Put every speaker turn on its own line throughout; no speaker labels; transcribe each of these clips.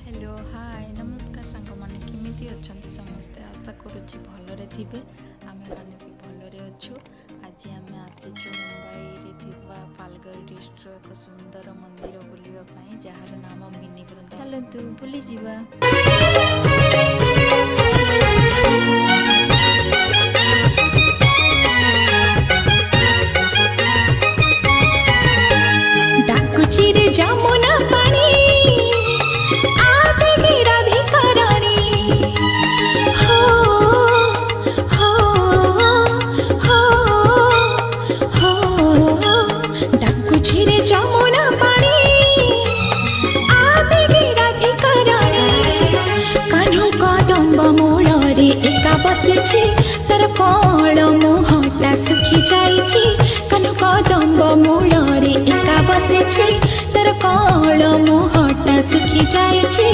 Hello hi नमस्कार सांग मैंने केमी अच्छा समस्ते आशा करुच्ची भलरे थे आम मैंने भी भलरे अच्छु आज आम आसीचु मुंबई पालघर डिस्ट्रिक्ट एक सुंदर मंदिर बुलवाई जार नाम मिनी वृंदा चलतु बुली जीवा।
जमुना पानी तर कौल मुहटा सुखी जाइछि कनु कदम्ब मूलरे एका बसिछि तर कौल मुहटा सुखी जाइछि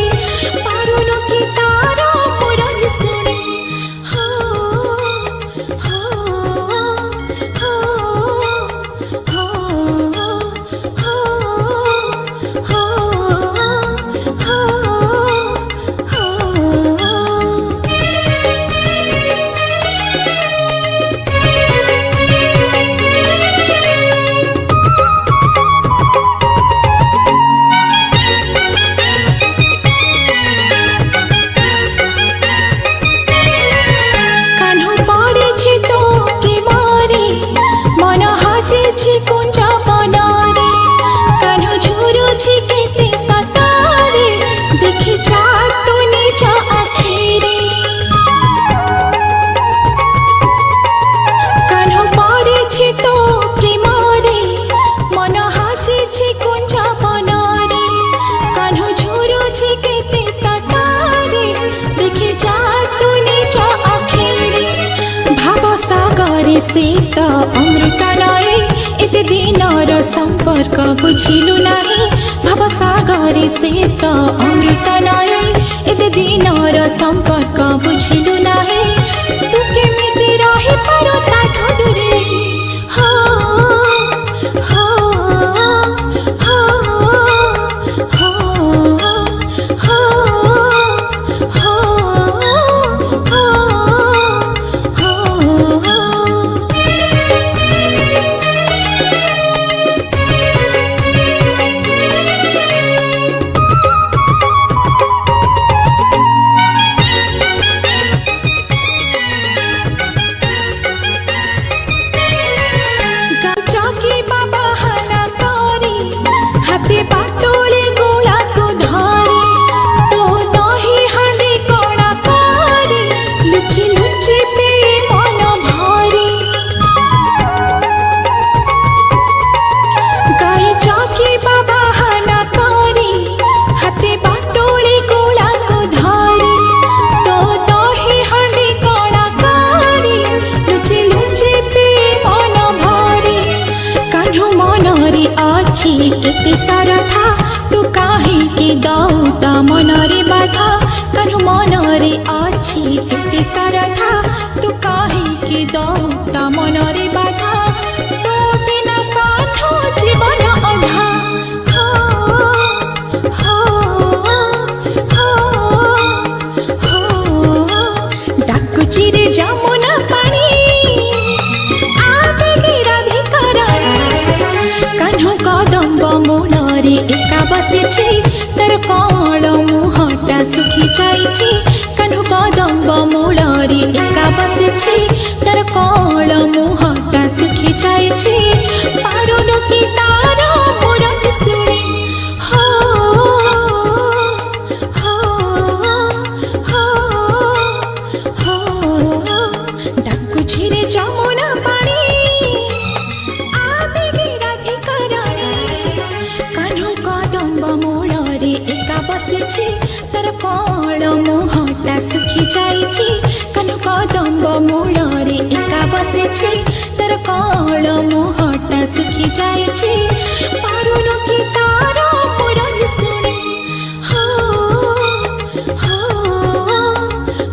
पारुनु कि तार पुरन सुने हो हो हो हो हो हो सीत अमृत नाई एते दिनर संपर्क बुझिलु नाही भव सागर सीत अमृत नाई एते दिनर संपर्क बुझिलु नाही तू केमिति रहि पारो ताठो दूरे हो हो हो हो हो एते सारथा तू काहे के दौता मनरे बाधा कनु मनरे अछि एते सारथा तू काहे के दौता मनरे बाधा तो बिना काठो जीवन अधा हो हो हो डाकुची रे जमुना पानी मूलरे एका बसिछि तर कौल मुहटा सुखी जाइछि कनु कदम्ब मूलरे एका बसिछि तर कौल मुहटा सुखी जाइछि पारुनु कि तार पुरन सुने हो हो हो हो डाकुछि रे जमुना पानी बसिछि तर कौल मुहटा सुखी जाइछि कनु कदम्ब मूलरे एका बसिछि तर कौल मुहटा सुखी जाइछि पारुनु कि तार पुरन सुने हो हो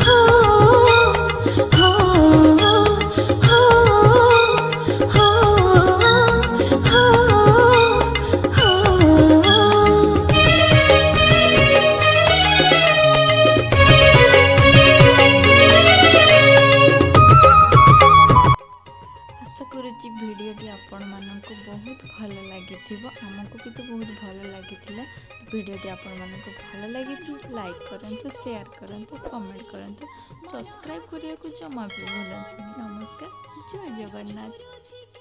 हो हो हो हो हो
भिडियोटी आपण मानक बहुत भल लगी आमको भी तो बहुत भल लगी भिडियोटी आपण मानक भल लगी लाइक करंतु शेयर करंतु कमेंट करंतु सब्सक्राइब करने को जमा भी भूलु। नमस्कार, जय जगन्नाथ।